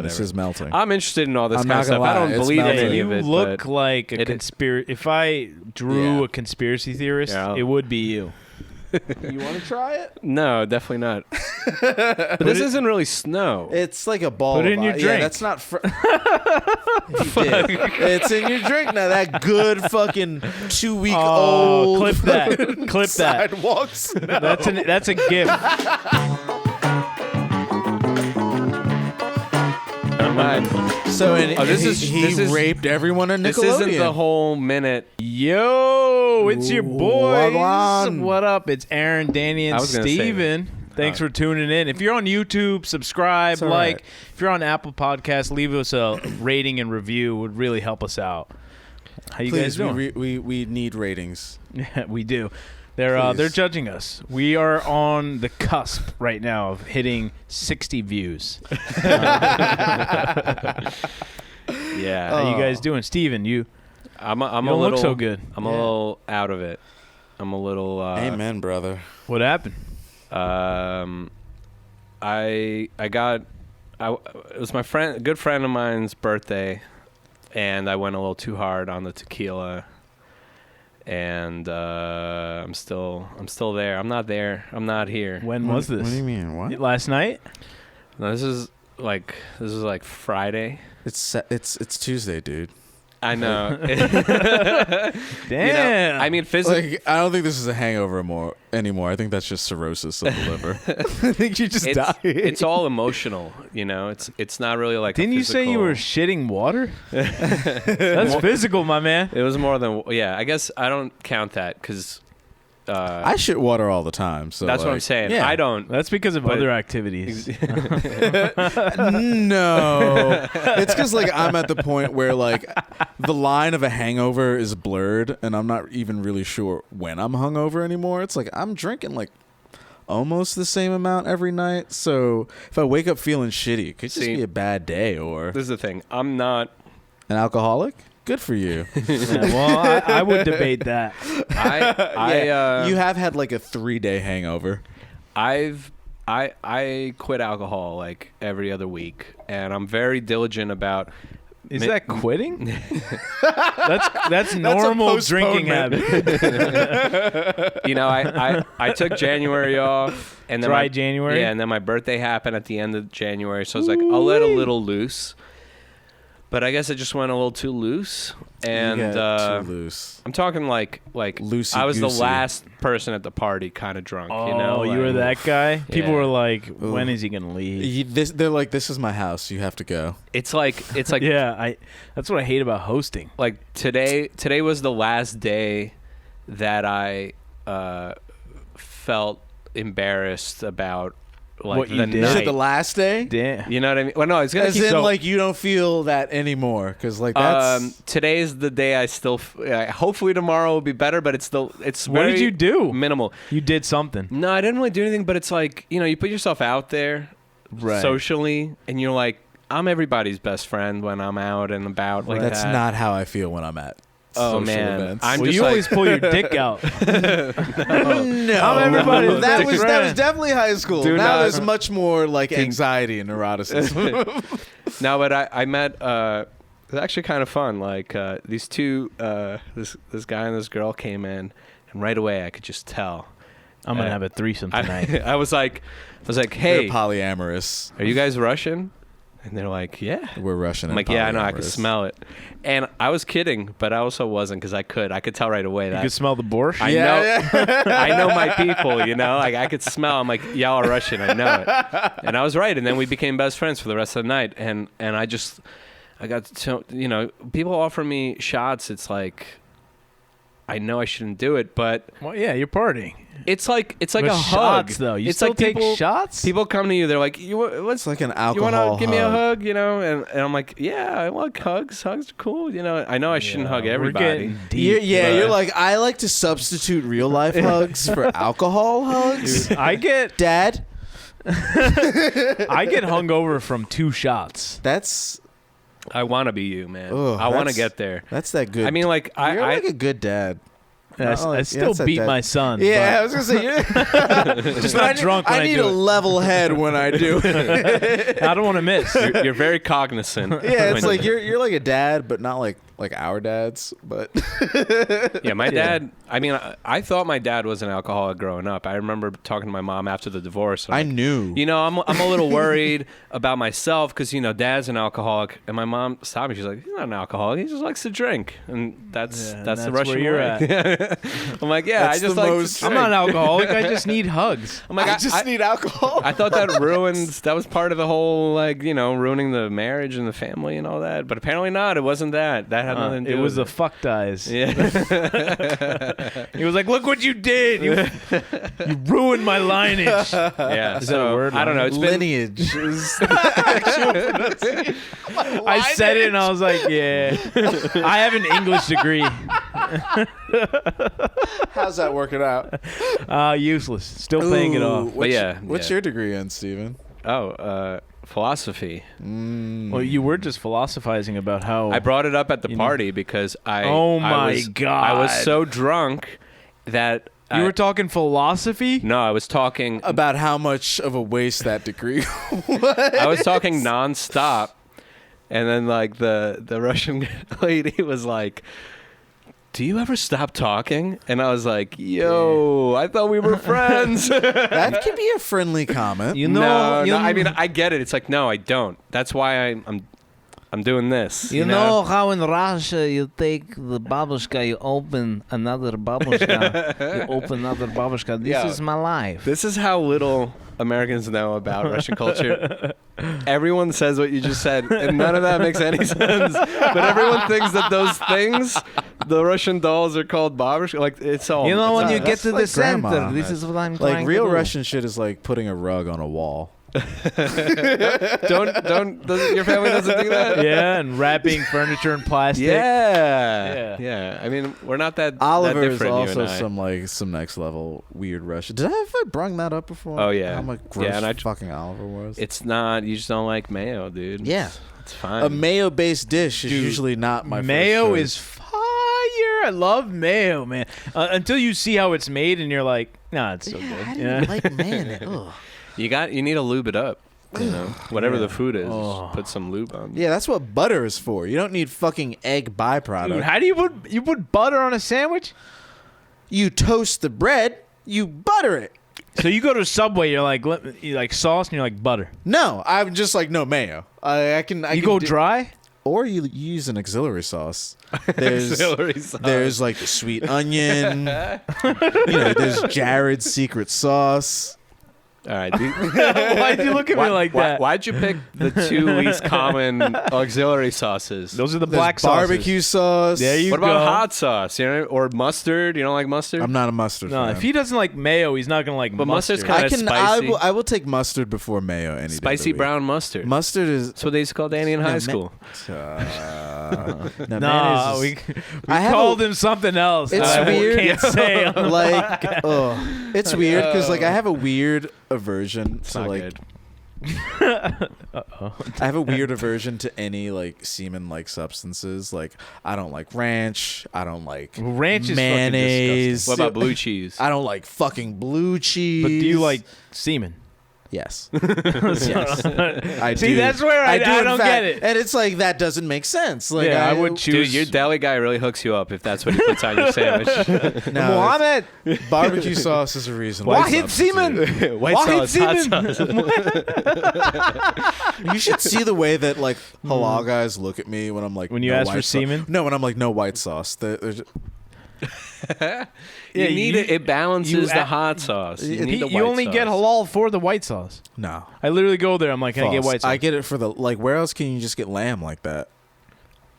penis is melting. I'm interested in all this I'm kind of stuff. not I gonna don't lie, it's believe melting. any of You it. look but like a conspiracy. If I drew a conspiracy theorist, it would be you. You want to try it? No, definitely not. But this isn't really snow. It's like a ball. Put it in your Yeah, drink. that's not. It's in your drink now. That good fucking 2-week-old. Clip that. Clip that. Sidewalk snow. That's a gift. So this he is raped everyone in Nickelodeon. This isn't the whole minute. Yo, it's your boys. Wagwan. What up? It's Aaron, Danny, I and was gonna say Steven. Thanks for tuning in. If you're on YouTube, subscribe, It's all like. right. If you're on Apple Podcasts, leave us a rating and review. It would really help us out. How you guys Please, doing? we need ratings. Yeah, we do. They're judging us. We are on the cusp right now of hitting 60 views. Yeah. How you guys doing, Steven? I'm you a don't little look so good. I'm a little out of it. I'm a little. Amen, brother. What happened? It was my good friend of mine's birthday, and I went a little too hard on the tequila. And I'm still there. I'm not there. I'm not here. When was this? What do you mean? What? Last night? No, this is like Friday. It's Tuesday, dude. I know. Damn. I mean, physically, Like, I don't think this is a hangover anymore. I think that's just cirrhosis of the liver. I think you just died. it's all emotional. It's not really like. Didn't you say you were shitting water? That's physical, my man. It was more than. Yeah, I guess I don't count that because. I shit water all the time. So that's what I'm saying. Yeah. I don't. That's because of other activities. No, it's because like I'm at the point where like the line of a hangover is blurred, and I'm not even really sure when I'm hungover anymore. It's like I'm drinking like almost the same amount every night. So if I wake up feeling shitty, it could just be a bad day. Or this is the thing. I'm not an alcoholic. Good for you. Yeah, well, I would debate that. You have had like a 3-day hangover. I quit alcohol like every other week, and I'm very diligent about. Is that quitting? that's normal drinking habit. I took January off, and then January. Yeah, and then my birthday happened at the end of January, so I was like, I'll let a little loose. But I guess I just went a little too loose, and too loose. I'm talking like loosey-goosey. I was the last person at the party, kind of drunk. Oh, you were that guy. People were like, "When is he gonna leave?" They're like, "This is my house. You have to go." It's like yeah. That's what I hate about hosting. Like today was the last day that I felt embarrassed about. Like what you did? Is it the last day? Damn. You know what I mean? Well, no, it's gonna As keep in, going. like, you don't feel that anymore, because like that's today's the day I still. Hopefully tomorrow will be better, but it's What very did you do? Minimal. You did something. No, I didn't really do anything, but it's like you put yourself out there, socially, and you're like, I'm everybody's best friend when I'm out and about. Like that's not how I feel when I'm at. Oh social man, events. I'm Well, just you like, always pull your dick out. No, I'm everybody's that best was friend. definitely high school. Do now not- there's much more like anxiety and neuroticism. No, but I met. It was actually kind of fun. Like these two, this guy and this girl came in, and right away I could just tell. I'm gonna have a threesome tonight. I was like, They're hey, polyamorous. are you guys Russian? And they're like, yeah. We're Russian. I'm like, yeah, I know. I could smell it. And I was kidding, but I also wasn't because I could tell right away You that. could smell the borscht. I know. I know my people. Like I could smell. I'm like, y'all are Russian. I know it. And I was right. And then we became best friends for the rest of the night. And I got to, people offer me shots. It's like, I know I shouldn't do it, but Well, yeah, you're partying. it's like But a hug. shots, though. You it's still like take people, shots? People come to you. They're like, It's like an you alcohol want to give me a hug. hug, and I'm like, yeah, I like hugs. Hugs are cool. I know I shouldn't hug We're everybody. getting deep. You're like, I like to substitute real life hugs for alcohol hugs. I get Dad, hungover from 2 shots. that's I want to be you, man. Ugh, I want to that's- get there. that good. I mean, like you're like a good dad. I still beat my son. Yeah, I was gonna say, just not drunk. When I need a level head when I do it. I don't want to miss. You're very cognizant. Yeah, it's like you're like a dad, but not like our dads. But yeah, my dad. I mean, I thought my dad was an alcoholic growing up. I remember talking to my mom after the divorce. I knew. You know, I'm a little worried about myself because Dad's an alcoholic, and my mom stopped me. She's like, he's not an alcoholic. He just likes to drink, and that's the Russian where you're way. at. I'm like, yeah, That's I just the like most- to drink. I'm not an alcoholic. I just need hugs. I'm like, I just need alcohol. I thought that that was part of the whole, like, ruining the marriage and the family and all that. But apparently not. It wasn't that. That had nothing to do It was with the fuck dies. Yeah. He was like, look what you did. You ruined my lineage. Yeah. Is that a word? I don't know. It's been, Lineage is I said it and I was like, yeah. I have an English degree. How's that working out? Useless. Still paying it off. What's your degree in, Steven? philosophy. Well, you were just philosophizing about how I brought it up at the party because I God. I was so drunk that you were talking philosophy? No, I was talking About how much of a waste that degree was. I was talking nonstop, and then like the Russian lady was like, do you ever stop talking? And I was like, yo, I thought we were friends. That could be a friendly comment. No, I mean, I get it. It's like, no, I don't. That's why I'm doing this. You know how in Russia you take the babushka, you open another babushka, you open another babushka. This is my life. This is how little Americans know about Russian culture. Everyone says what you just said, and none of that makes any sense. But everyone thinks that those things, the Russian dolls, are called babushka. Like, it's all. You know, when you get to the like grandma. center, this is what I'm trying Like real to do. Russian shit is like putting a rug on a wall. don't your family doesn't do that? Yeah, and wrapping furniture in plastic. Yeah. I mean, we're not that Oliver that is different. also you and I. some next level weird Russian. Did I ever bring that up before? Oh, yeah. How much gross Yeah, and fucking Oliver was. It's not. You just don't like mayo, dude. Yeah. It's fine. A mayo-based dish is Dude, usually not my mayo first is fire. I love mayo, man. Until you see how it's made, and you're like, nah, it's so good. How do Yeah. you like mayonnaise? You need to lube it up. You know, whatever the food is, Oh. just put some lube on. Yeah, that's what butter is for. You don't need fucking egg byproduct. Dude, how do you put butter on a sandwich? You toast the bread, you butter it. So you go to Subway, you're like sauce, and you're like butter. No, I'm just like no mayo. I can go dry. or you use an auxiliary sauce. There's Auxiliary sauce. there's like the sweet onion. There's Jared's secret sauce. All right. Why'd you look at me like that? Why'd you pick the two least common auxiliary sauces? Those are the There's black sauces. barbecue sauce. There you What go. about hot sauce? Or mustard? You don't like mustard? I'm not a mustard No, fan. if he doesn't like mayo, he's not gonna like But mustard's mustard. kinda I spicy. will take mustard before mayo any day of Spicy the week. brown mustard. Mustard is That's what they used to call Danny in high ma- school. no, No, mayonnaise we I have called him something else. It's that I weird. Can't say. On the like it's weird because like I have a weird aversion to not like good. I have a weird aversion to any like semen like substances. Like I don't like ranch. I don't like Ranch is mayonnaise. What about blue cheese? I don't like fucking blue cheese. But do you like semen? Yes. Yes. I See, do. that's where I in don't fact, get it. And it's like that doesn't make sense. Like Yeah, I would choose. Dude, your deli guy really hooks you up if that's what he puts on your sandwich. No, Mohammed. barbecue sauce is a reasonable Wahid substitute. semen. White Wahid sauce, hot semen. sauce. You should see the way that like halal guys look at me when I'm like When you no ask for white sauce. semen? No, when I'm like no white sauce. They're just- You need it. It balances the a- hot sauce. You need the You white only sauce. get halal for the white sauce. no. I literally go there. I'm like, can I get False. white sauce? I get it for the like. Where else can you just get lamb like that?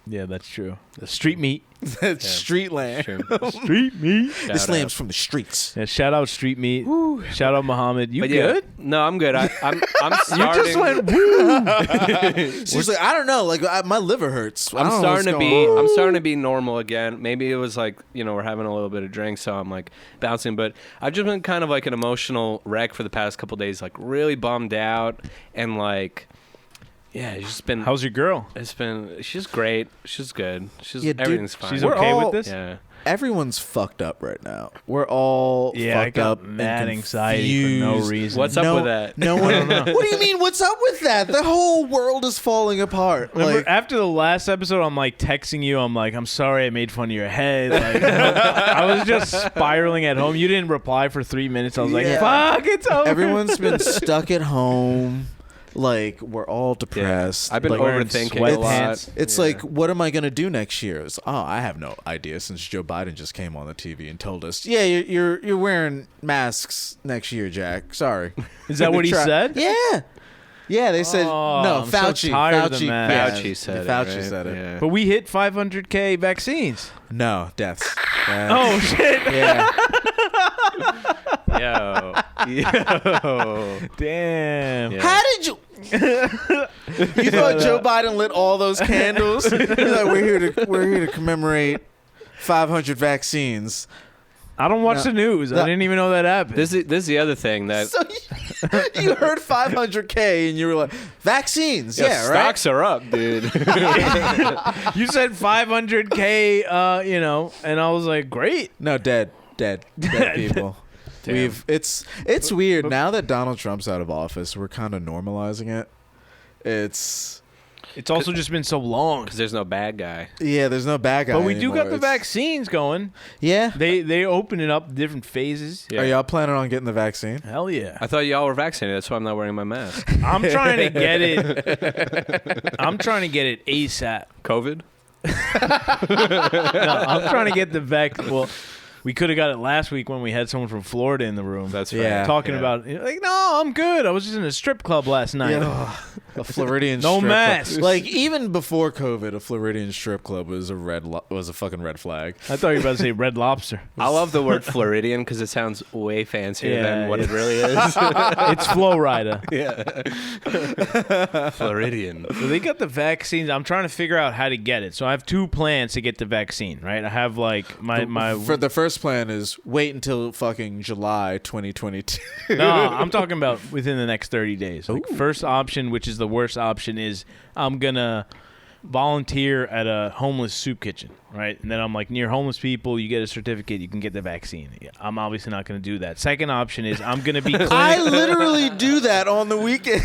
Yeah, that's true. The street meat. That's street lamb. Sure. Street meat. This Shout lamb's out. from the streets. Yeah, shout out street meat. Shout out Muhammad. You But yeah, good? no, I'm good. I'm You starting. just went woo. She's like, I don't know. Like my liver hurts. I I'm don't know what's starting to going be. on. I'm starting to be normal again. Maybe it was like we're having a little bit of drink, so I'm like bouncing. But I've just been kind of like an emotional wreck for the past couple days. Like really bummed out and like Yeah, it's just been. How's your girl? She's great. She's good. Yeah, dude, everything's fine. She's We're okay all- with this? Yeah. Everyone's fucked up right now. We're all Yeah, I fucked got up and mad anxiety for no confused. reason. What's up with that? No one. What do you mean? What's up with that? The whole world is falling apart. Remember, Like, after the last episode, I'm like texting you. I'm like, I'm sorry I made fun of your head. Like, I was just spiraling at home. You didn't reply for 3 minutes. I was like, Yeah. fuck, it's over. everyone's been stuck at home. Like, we're all depressed. I've been Like, overthinking a lot. sweatpants. It's like, what am I going to do next year? I have no idea since Joe Biden just came on the TV and told us, yeah, you're wearing masks next year, Jack. Sorry. Is that what he said? Yeah. Yeah, they said, Oh, no, I'm so Fauci. tired of Fauci, that. yeah, Fauci said it. Fauci right? said it. Yeah. But we hit 500K vaccines. No, deaths. Oh, shit. Yeah. Yo. Damn. Yeah. How did you? You thought Joe Biden lit all those candles? He's like, we're here to commemorate 500 vaccines. I don't watch the news. I didn't even know that happened. This is the other thing that So you heard 500K and you were like, vaccines? Yeah, right. stocks are up, dude. You said 500K, and I was like, great. No, dead people. Damn. It's weird now that Donald Trump's out of office. We're kind of normalizing it. It's also just been so long. Because there's no bad guy. there's no bad guy. But we do anymore. got the It's- vaccines going. Yeah. They open it up different phases. Yeah. Are y'all planning on getting the vaccine? Hell yeah. I thought y'all were vaccinated. That's why I'm not wearing my mask. I'm trying to get it. I'm trying to get it ASAP. COVID? No, I'm trying to get the Well, we could have got it last week when we had someone from Florida in the room. That's right. Yeah. Talking about no, I'm good. I was just in a strip club last night. Yeah. A Floridian No strip masks. club. Like, even before COVID, a Floridian strip club was a fucking red flag. I thought you were about to say Red Lobster. I love the word Floridian because it sounds way fancier Yeah, than what it it's- really is. It's Flow Rider. Floridian. So they got the vaccines. I'm trying to figure out how to get it. So I have 2 plans to get the vaccine, right? I have like my For the first plan is wait until fucking July 2022. No, I'm talking about within the next 30 days. Like, first option, which is the worst option, is I'm going to volunteer at a homeless soup kitchen, right? And then I'm like, near homeless people, you get a certificate, you can get the vaccine. I'm obviously not going to do that. Second option is I'm going to be I literally do that on the weekend.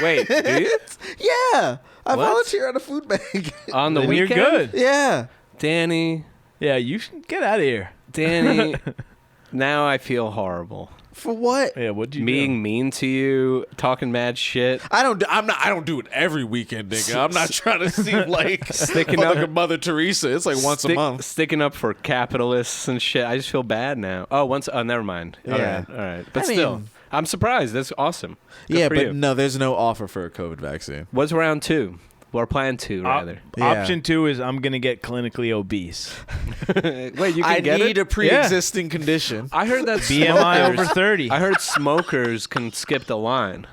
Wait, do you? Yeah. I What? volunteer at a food bank. On the Then you're weekend? good. Yeah. Danny, Yeah, you should get out of here. Danny, now I feel horrible. For what? Yeah, what'd you Being mean to you, talking mad shit. I don't do it every weekend, nigga. I'm not trying to seem like Sticking like up- a Mother Teresa. It's like once a month. Sticking up for capitalists and shit. I just feel bad now. Oh, never mind. Yeah. All right. But I still, mean- I'm surprised. That's awesome. Good Yeah, for but you. no, there's no offer for a COVID vaccine. What's round 2? Or plan 2, rather. Yeah. Option 2 is I'm going to get clinically obese. Wait, you can I get need it? a pre-existing condition. I heard that BMI over smokers- 30. I heard smokers can skip the line.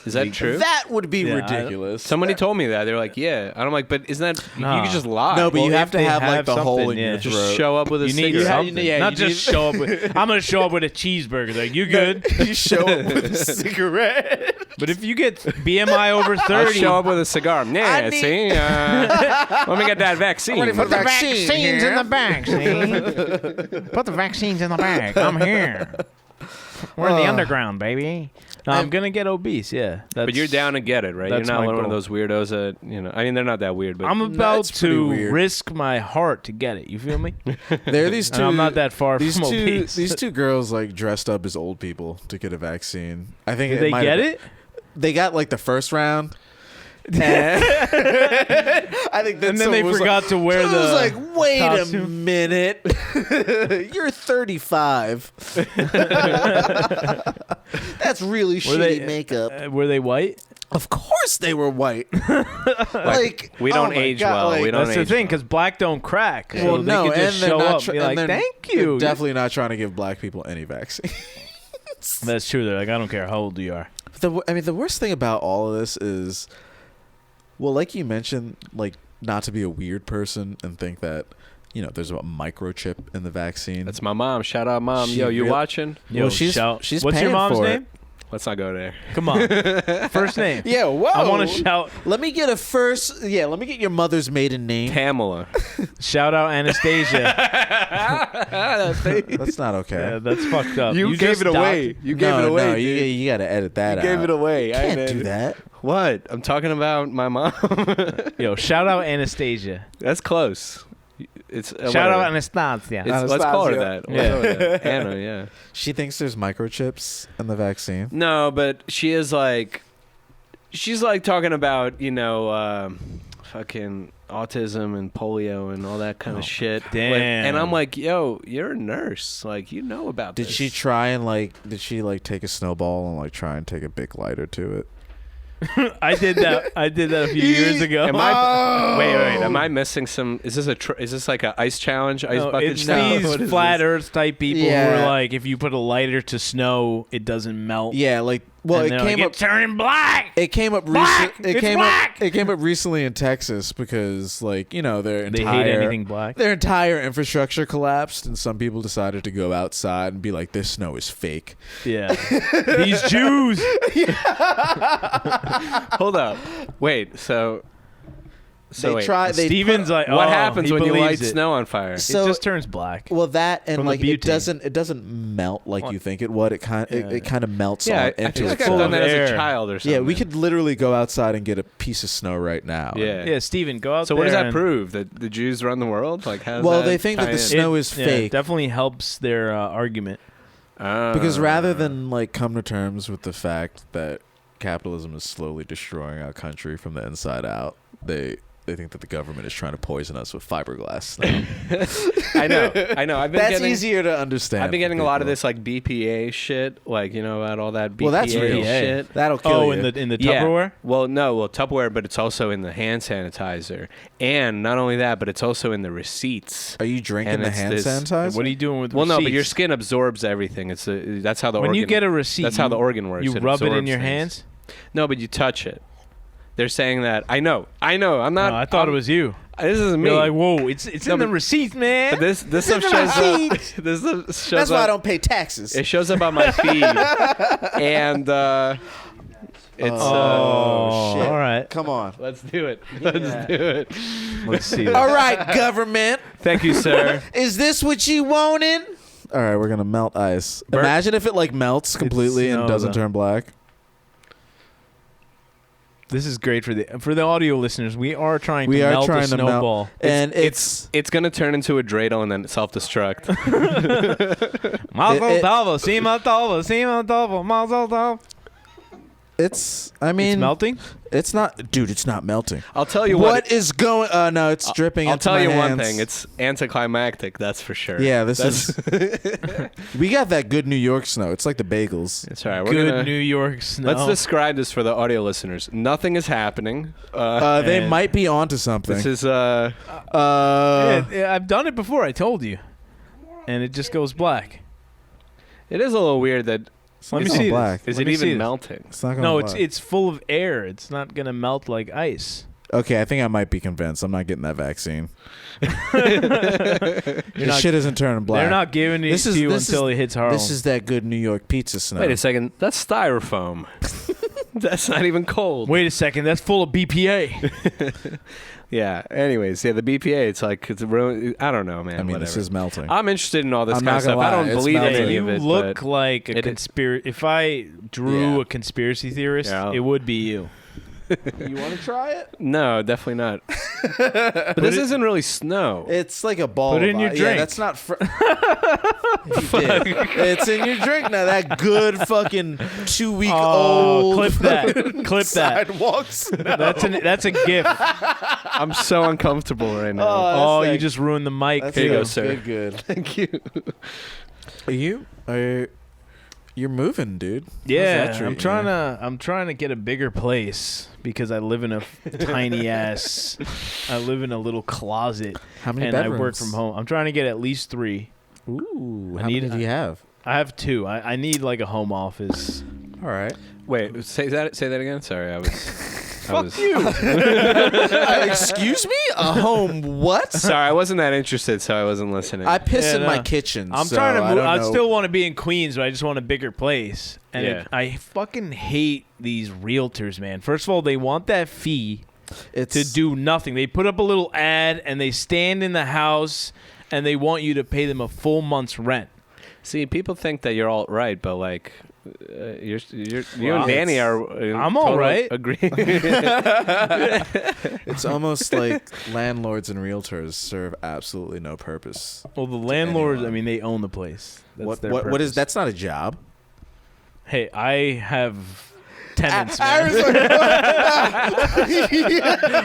Is that true? That would be Yeah, ridiculous. Somebody told me that. They're like, yeah. And I'm like, but isn't that... Nah. You can just lie. No, but Well, you have if to they have like have the hole something, in your yeah. throat. just show up with a You need cigarette. something. yeah, Not you just need- show up with... I'm going to show up with a cheeseburger. Like, you good? You show up with a cigarette. But if you get BMI over I'll 30... show up with a cigar. Yeah, I need- see? Let me get that vaccine. ready for the vaccine vaccines here. in the bag, see? Put the vaccines in the bag. I'm here. We're in the underground, baby. No, I'm going to get obese, yeah. But you're down to get it, right? You're that's not my one of goal. those weirdos that, I mean, they're not that weird, but I'm about it's pretty to weird. risk my heart to get it. You feel me? There are these And two. I'm not that far these from two. obese. These two girls like dressed up as old people to get a vaccine. I think Did they might get have- it? They got like the first round. I think that's And then they forgot to wear I was the like, wait a costume. minute. You're 35. That's really shitty they- makeup. were they white? Of course they were white. like we don't oh my age God, well. like- We don't That's the age thing, because black don't crack. Well, so no, they could just and they're show not up and be like, and they're- thank they're you. definitely not trying to give black people any vaccine. That's true. They're like, I don't care how old you are. The worst thing about all of this is, well, like you mentioned, like not to be a weird person and think that, there's a microchip in the vaccine. That's my mom. Shout out, Mom. She Yo, you real- watching? Well, she's What's paying your mom's for name? let's not go there. Come on. First name. Yeah, whoa. I want to shout Let me get let me get your mother's maiden name. Pamela. shout out Anastasia. That's not okay. Yeah, that's fucked up. You gave just it away. docked- You gave it away. No, dude. you got to edit that out. You gave it away. Can't do that. What? I'm talking about my mom. Yo, shout out Anastasia. That's close. It's Shout out Anastasia. Let's call her that. Yeah. Let's go with that. Anna, yeah. She thinks there's microchips in the vaccine. No, but she's like talking about, fucking autism and polio and all that kind of shit. damn. Like, and I'm like, yo, you're a nurse. Like, you know about Did this. she try and take a snowball and try and take a big lighter to it? I did that a few years ago. Am I? Wait. Am I missing some? Is this is this like an ice challenge? Ice bucket It's challenge? What these is flat this? Earth type people who Yeah. are like, if you put a lighter to snow, it doesn't melt. Yeah, And it they're came like, up. it's turning black. It came up Black! recently. It's black! It came up recently in Texas because, their entire They hate anything black. their entire infrastructure collapsed, and some people decided to go outside and be like, "This snow is fake." Yeah. These Jews. Hold up. Wait. So They wait. try. They Steven's put- like, What oh, happens he when you light believes it. snow on fire? So- it just turns black. well, that and From the it butane. doesn't melt like What? you think it would. It kind Yeah. it kind of melts Yeah, on I into feel like I've itself. done that as Air. a child or something. Yeah, we could literally go outside and get a piece of snow right now. Yeah. Yeah, Steven, go out So there. what does that and- prove? That the Jews run the world? Like, how does Well, that they think that tie the in? snow is Yeah, fake. it definitely helps their argument. Because rather than come to terms with the fact that capitalism is slowly destroying our country from the inside out, they think that the government is trying to poison us with fiberglass snow. I know. I've been That's getting, easier to understand. I've been for getting a lot of people. this like BPA shit, like about all that BPA Well, that's real. shit. That'll kill Oh, you. in the Yeah. Tupperware? Well, Tupperware, but it's also in the hand sanitizer, and not only that, but it's also in the receipts. Are you drinking And the it's hand this- sanitizer? What are you doing with Well, no, but receipts? your skin absorbs everything. That's how the When organ. you get a receipt, that's how the organ works. you rub it in absorbs your things. hands? No, but you touch it. They're saying that. I know. I'm not. No, I thought it was you. This is me. You're like, whoa, it's No, in the but- receipt, man. But this stuff shows up. This stuff shows That's why I up. don't pay taxes. It shows up on my feed, and it's. Oh, shit. all right. Come on. Let's do it. Let's do it. Let's see that. All right, government. Thank you, sir. Is this what you wanted? All right, we're gonna melt ice. Bert- Imagine if it melts completely and snow, doesn't though. turn black. This is great for the audio listeners. We are trying We to are melt trying a to melt- snowball. And It's gonna turn into a dreidel and then self-destruct. Mazel it- tov, sima tov, sima tov, mazel tov. I mean, It's melting? It's not, dude. It's not melting. I'll tell you What is going? No, it's I'll- dripping. I'll into tell my you one hands. thing. It's anticlimactic. That's for sure. Yeah, this That's- is. We got that good New York snow. It's like the bagels. It's all right. We're Good gonna, New York snow. Let's describe this for the audio listeners. Nothing is happening. They and- might be onto something. This is Yeah, I've done it before. I told you, and it just goes black. it is a little weird that Let me It's see not this. black. is Let it me see even this. melting? It's not gonna. No, black. it's full of air. It's not gonna melt like ice. Okay, I think I might be convinced. I'm not getting that vaccine. You're This not- shit isn't turning black. They're not giving it This to is- you this until is- it hits Harlem. This is that good New York pizza snow. Wait a second. That's styrofoam. That's not even cold. Wait a second. That's full of BPA. Yeah. Anyways, yeah, the BPA. It's like it's ruined. I don't know, man. I mean, whatever. this is melting. I'm interested in all this I'm kind not of stuff. gonna I don't lie, it's believe in melting. any you of it. look but like a it- conspiracy. If I drew Yeah. a conspiracy theorist, Yeah, it would be you. You want to try it? no, definitely not. But this isn't really snow. It's like a ball. Put it of in your ice. drink. Yeah, that's not. You did. It's in your drink now. That good fucking 2-week-old. clip that. Clip that. Sidewalks. That's a gift. I'm so uncomfortable right now. Oh, that's you like- just ruined the mic. That's Here you go, good, sir. Good. Thank you. You're moving, dude. How's Yeah, that treating I'm trying to get a bigger place because I live in a tiny ass. I live in a little closet How many and bedrooms? I work from home. I'm trying to get at least 3. Ooh, I how need- many do you have? I have 2. I need like a home office. All right. Wait, say that again. Sorry, I was. Fuck you. Excuse me? A home what? Sorry, I wasn't that interested, so I wasn't listening. I piss Yeah, in no. my kitchen. I'm so trying to move. I know. still want to be in Queens, but I just want a bigger place. And Yeah. I fucking hate these realtors, man. First of all, they want that fee It's to do nothing. They put up a little ad and they stand in the house and they want you to pay them a full month's rent. See, people think that you're all right, but like, you Well, and Danny are. I'm all right. Agree. It's almost like landlords and realtors serve absolutely no purpose. Well, the landlords, anyone. I mean, they own the place. That's What their what is purpose. that's not a job. Hey, I have tenants, I man. was like,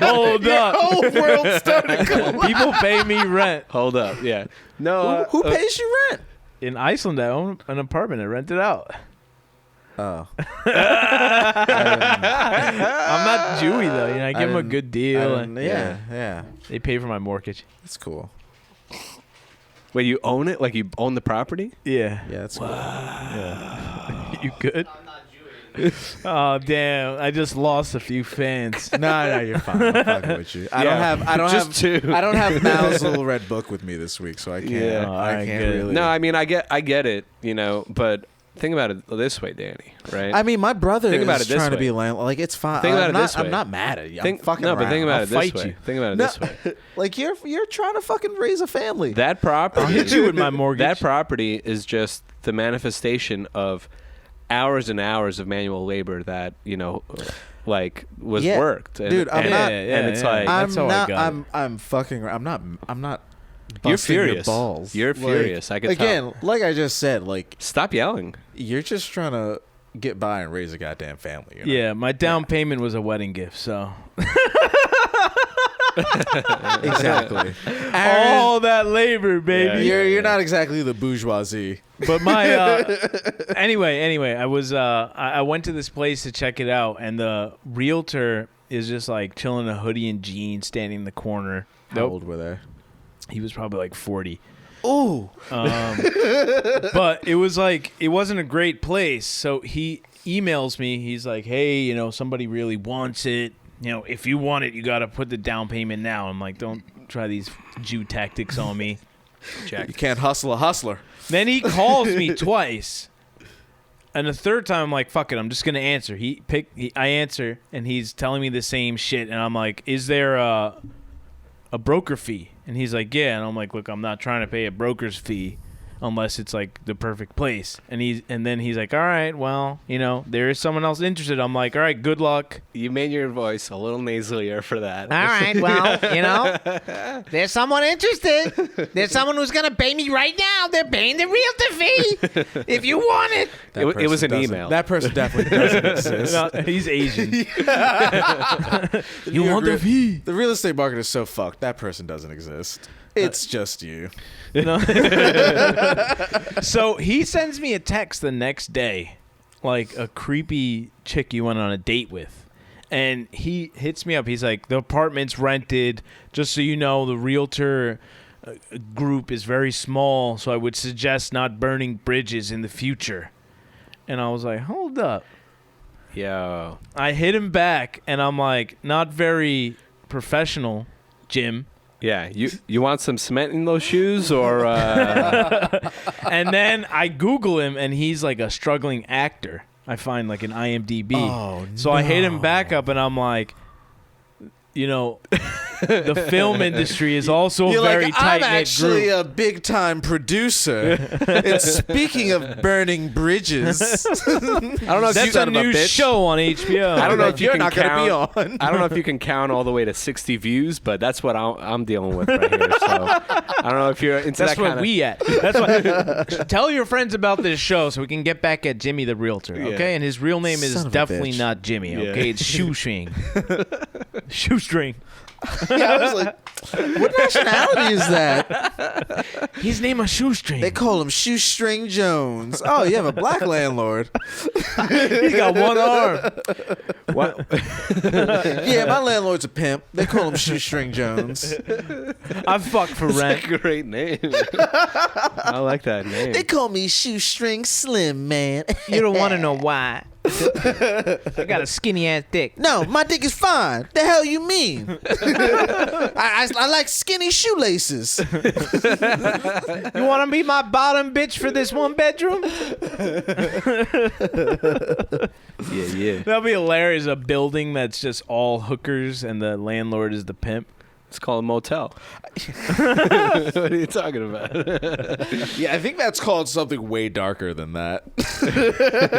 Hold up. whole world started going. People pay me rent. Hold up, yeah. No, Who pays you rent? In Iceland, I own an apartment. I rent it out. Oh, I'm not Jewy, though. You know, I give them a didn't- good deal. And yeah, they pay for my mortgage. that's cool. Wait, you own it? Like you own the property? Yeah. Yeah, that's cool. You good? Oh, damn. I just lost a few fans. No, you're fine. I'm fucking with you. I Yeah, don't just have two. I don't have Mal's little red book with me this week, so I can't. Yeah. Oh, I alright, can't good. really. No, I mean I get it, you know, but think about it this way, Danny, right? I mean, my brother Think about is it this trying to way. be a landlord. Like, it's fine. Think about I'm it not, this way. I'm not mad at you. think, I'm fucking no, but think around. about I'll it this fight way. you. Think about it No, this way. like you're trying to fucking raise a family. That property, I'll hit you with my mortgage. that property is just the manifestation of hours and hours of manual labor that like was Yeah. worked. And, Dude, I'm and, not- and it's yeah. like That's how I'm I not. got I'm fucking. I'm not. you're busting your furious. balls. You're Like, furious. I could again, tell. like I just said, like Stop yelling. you're just trying to get by and raise a goddamn family. You know? Yeah, my down payment was a wedding gift, so. exactly. All that labor, baby. Yeah. You're not exactly the bourgeoisie. But my anyway, I was I went to this place to check it out, and the realtor is just like chilling in a hoodie and jeans, standing in the corner. How old were they? He was probably like 40. Ooh. But it was like it wasn't a great place. So he emails me. He's like, "Hey, somebody really wants it. If you want it, you got to put the down payment now." I'm like, "Don't try these Jew tactics on me." Jack. You can't hustle a hustler. Then he calls me twice. And the third time, I'm like, fuck it, I'm just going to answer. I answer, and he's telling me the same shit. And I'm like, is there a broker fee? And he's like, yeah. And I'm like, look, I'm not trying to pay a broker's fee unless it's like the perfect place. And then he's like, all right, well, there is someone else interested. I'm like, all right, good luck. You made your voice a little nasalier for that. All right, well, there's someone interested. There's someone who's going to pay me right now. They're paying the realtor fee if you want it. That It was person an doesn't- email. That person definitely doesn't exist. No, he's Asian. You You're want the real- fee? The real estate market is so fucked. That person doesn't exist. It's just you. So he sends me a text the next day, like a creepy chick you went on a date with. And he hits me up. He's like, the apartment's rented. Just so you know, the realtor group is very small, so I would suggest not burning bridges in the future. And I was like, hold up. Yo. I hit him back, and I'm like, not very professional, Jim. Yeah, you want some cement in those shoes, or And then I Google him, and he's like a struggling actor. I find like an IMDb. Oh, So I hit him no. back up, and I'm like, the film industry is also You're a very like, I'm tight-knit actually group. a big-time producer. And speaking of burning bridges, I don't know if That's you a son of new bitch. show on HBO. I don't know if you you're can not gonna count. be on. I don't know if you can count all the way to 60 views, but that's what I'm dealing with right here. So I don't know if you're into That's that where kind of. we at. That's why. Tell your friends about this show so we can get back at Jimmy the realtor, okay? Yeah. And his real name is Son of a definitely bitch. not Jimmy, Yeah. okay? It's Shoestring. Shoestring. Yeah, I was like, what nationality is that? His name is Shoestring. They call him Shoestring Jones. Oh, you have a black landlord. He's got one arm. What? Yeah, my landlord's a pimp. They call him Shoestring Jones. I fuck for rent. Great name. I like that name. They call me Shoestring Slim Man. You don't want to know why. I got a skinny ass dick. No, my dick is fine. The hell you mean? I like skinny shoelaces. You want to be my bottom bitch for this 1 bedroom? Yeah. That'd be hilarious. A building that's just all hookers and the landlord is the pimp. It's called a motel. What are you talking about? Yeah, I think that's called something way darker than that.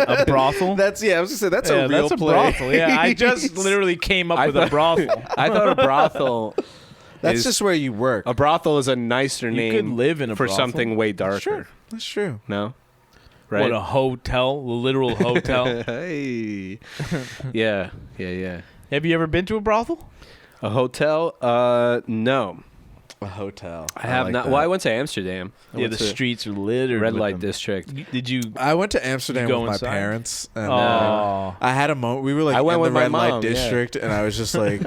A brothel? I was gonna say that's a real that's a place. brothel. Yeah, I just literally came up with a brothel. I thought a brothel. That's is- just where you work. A brothel is a nicer You name could live in a for brothel. something way darker. Sure, that's true. No? Right? What, a hotel? A literal hotel? Hey. Yeah. Have you ever been to a brothel? A hotel? No. A hotel. I have like not. that. Well, I went to Amsterdam. I Yeah, went the to streets are littered red with light them. district. Did you? I went to Amsterdam You go with my inside? parents, and Oh. I had a moment. We were like I went in with the my red light mom, yeah. district, and I was just like,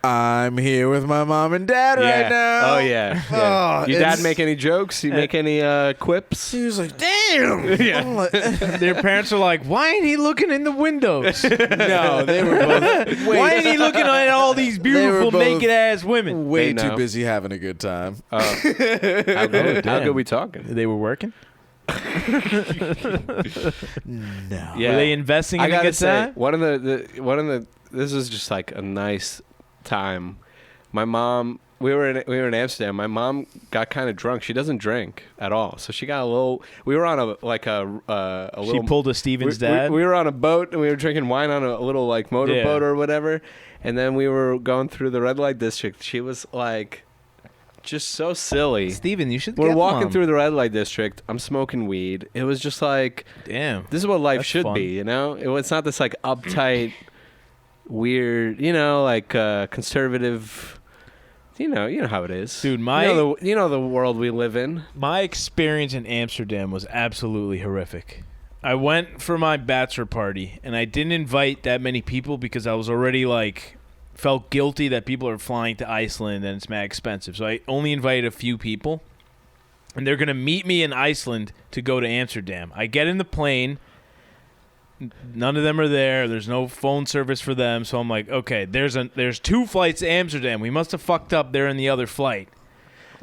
"I'm here with my mom and dad right now." Oh yeah. Oh, Your dad it's- make any jokes? You make any quips? He was like, "Damn." Yeah. I'm like, Their parents are like, why ain't he looking in the windows? no, they were both Why ain't he looking at all these beautiful both- naked ass women? way They too know. busy having a good time. How good damn. we talking? They were working. No. Yeah. Were they investing I in a gotta good say, time? one of the this is just like a nice time. My mom, we were in Amsterdam. My mom got kind of drunk. She doesn't drink at all, so she got a little. We were on a She little. pulled a Stevens dad. We were on a boat and we were drinking wine on a little like motorboat Yeah. or whatever, and then we were going through the red light district. She was like, just so silly. Steven, you should We're get walking one. through the red light district. I'm smoking weed. It was just like, Damn. this is what life That's should fun. be, you know? It's not this like uptight, weird, like conservative. You know how it is, Dude, you know the world we live in. My experience in Amsterdam was absolutely horrific. I went for my bachelor party, and I didn't invite that many people because I was already like felt guilty that people are flying to Iceland and it's mad expensive. So I only invited a few people, and they're gonna meet me in Iceland to go to Amsterdam. I get in the plane. None of them are there. There's no phone service for them. So I'm like, okay, there's 2 flights to Amsterdam. We must have fucked up. They're in the other flight.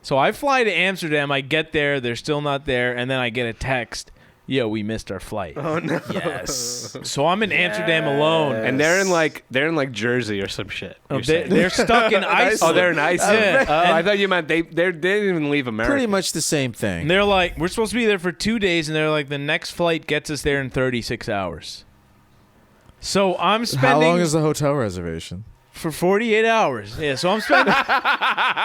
So I fly to Amsterdam. I get there. They're still not there. And then I get a text. Yo, we missed our flight. Oh no! Yes. So I'm in Amsterdam alone. And they're in like Jersey or some shit. Oh, you're saying. they're stuck in Iceland. Oh, they're in Iceland. Yeah. Oh, I thought you meant they didn't even leave America. Pretty much the same And thing. they're like, we're supposed to be there for 2 days. And they're like, the next flight gets us there in 36 hours. So I'm spending... How long is the hotel reservation? For 48 hours. Yeah, so I'm spending...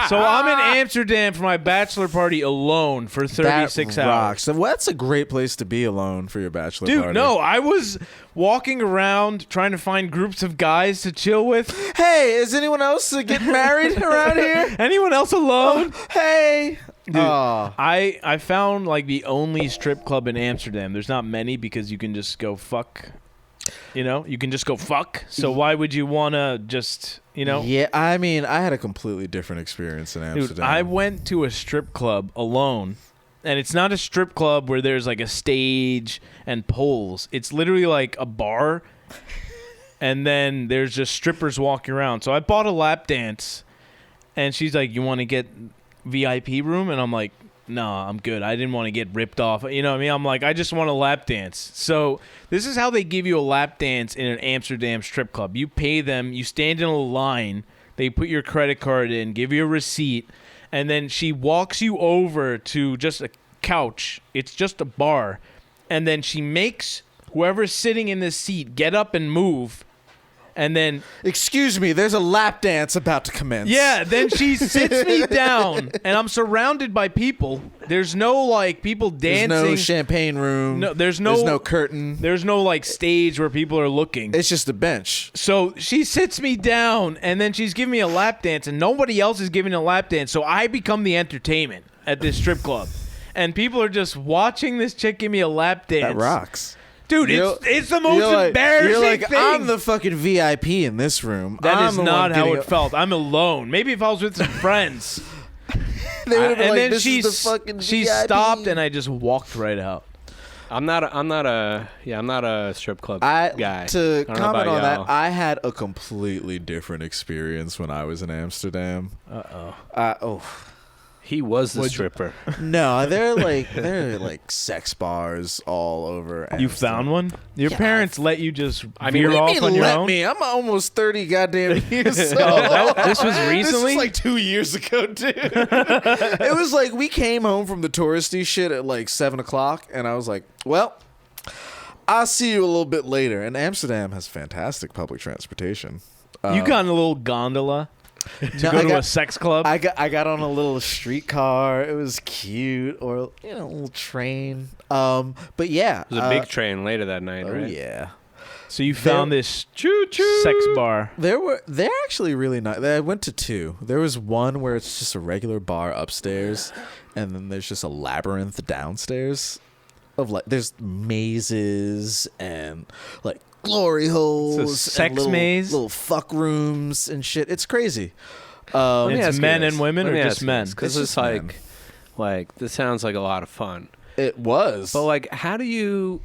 so I'm in Amsterdam for my bachelor party alone for 36 that hours. rocks. So that's a great place to be alone for your bachelor Dude, party. no, I was walking around trying to find groups of guys to chill with. Hey, is anyone else getting married around here? Anyone else alone? Hey. Dude, Oh. I found like the only strip club in Amsterdam. There's not many because you can just go fuck. You can just go fuck. So why would you want to just, Yeah, I mean, I had a completely different experience in Amsterdam. Dude, I went to a strip club alone, and it's not a strip club where there's like a stage and poles. It's literally like a bar, and then there's just strippers walking around. So I bought a lap dance, and she's like, "You want to get VIP room?" And I'm like, "No, I'm good. I didn't want to get ripped off." You know what I mean? I'm like, I just want a lap dance. So this is how they give you a lap dance in an Amsterdam strip club. You pay them, you stand in a line, they put your credit card in, give you a receipt, and then she walks you over to just a couch. It's just a bar. And then she makes whoever's sitting in this seat get up and move. And then Excuse me, there's a lap dance about to commence. yeah, then she sits me down, and I'm surrounded by people. There's no like people There's dancing. no champagne room. No, there's no curtain. There's no like stage where people are looking. It's just a bench. So she sits me down, and then she's giving me a lap dance, and nobody else is giving a lap dance. So I become the entertainment at this strip club, and people are just watching this chick give me a lap dance. That rocks. Dude. It's the most embarrassing You're like, thing. I'm the fucking VIP in this room. That I'm is the not one how getting it felt. I'm alone. Maybe if I was with some friends. They would've been And like, then this she is the fucking she VIP. stopped, and I just walked right out. I'm not a strip club guy. To I don't know comment about on that, y'all. I had a completely different experience when I was in Amsterdam. He was the stripper. No, they're like sex bars all over. You Amsterdam. found one? Your parents let you just mean, veer what do you off Let on your own? me. I'm almost 30 goddamn years old. This was recently? This was like 2 years ago, dude. It was like we came home from the touristy shit at like 7 o'clock, and I was like, well, I'll see you a little bit later. And Amsterdam has fantastic public transportation. You got in a little gondola to go to a sex club? I got on a little streetcar. It was cute, or a little train. But yeah, It was a big train later that night, oh right? yeah. So you found this sex bar. They're actually really nice. I went to 2. There was one where it's just a regular bar upstairs, and then there's just a labyrinth downstairs of like there's mazes and like glory holes, It's a sex and little, maze? little fuck rooms and shit. It's crazy. Let me It's ask you men this. and women, Let me or just ask you men? this, 'cause It's it's just men. like this sounds like a lot of fun. It was. But like, how do you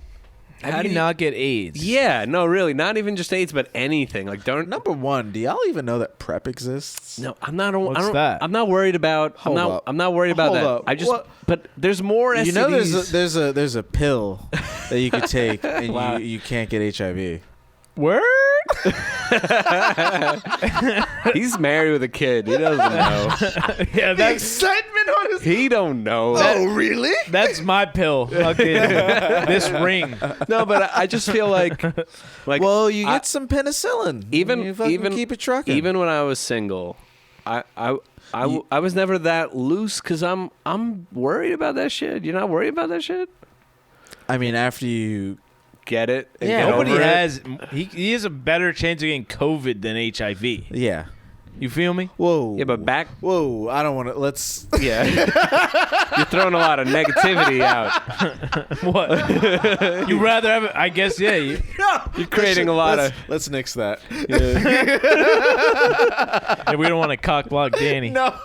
not get AIDS? Yeah, no, really, not even just AIDS, but anything. Like, don't. Number one, do y'all even know that PrEP exists? No, I'm not. What's that? I'm not worried about. Hold up. I'm not worried about Hold that. up. I just. What? But there's more STDs. You know, there's a pill that you could take and Wow. you can't get HIV. Word? He's married with a kid. He doesn't know. Yeah, that's Excitement on his. He don't know. Oh, really? that's my pill. Fucking this ring. No, but I just feel like Well, you I- get some penicillin. even you fucking even keep it trucking. Even when I was single, I was never that loose because I'm worried about that shit. You're not worried about that shit? I mean, after you. Get it? And Yeah. get Nobody over it? has. He has a better chance of getting COVID than HIV. Yeah. You feel me? Whoa. Yeah, but back. Whoa, I don't want to. Let's. Yeah, you're throwing a lot of negativity out. What? You rather have? I guess yeah. You're creating a lot of. Let's nix that. Yeah, we don't want to cock block Danny. No.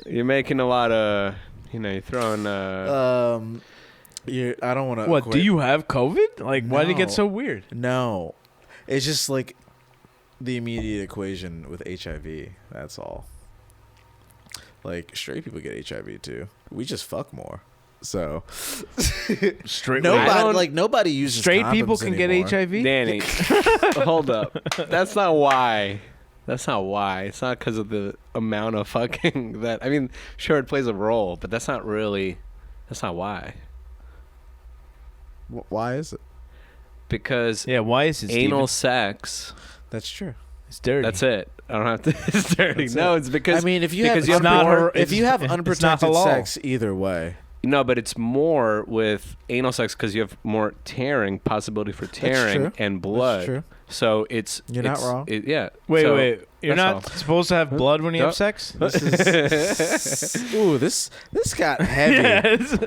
You're making a lot of. You're throwing. I don't want to. What? Do you have COVID? Like, why did it get No. so weird? No. It's just like the immediate equation with HIV. That's all. Like, straight people get HIV too. We just fuck more. So Straight. nobody uses Straight condoms people can anymore. get HIV. Danny, hold up. That's not why. That's not why. It's not because of the amount of fucking that. I mean, sure, it plays a role, but that's not really. That's not why. Why is it? Because Yeah. Why is it anal Steven? sex. That's true. It's dirty. That's it. I don't have to. It's dirty. That's No, it. it's because. I mean, if you have, because you have not more- her- if you have it's not unprotected halal. sex, either way. No, but it's more with anal sex because you have more possibility for tearing true. and blood. That's true. So it's You're not wrong. Yeah. Wait, so wait. You're that's not all. supposed to have blood when you No. have sex? Ooh, this got heavy. Yes.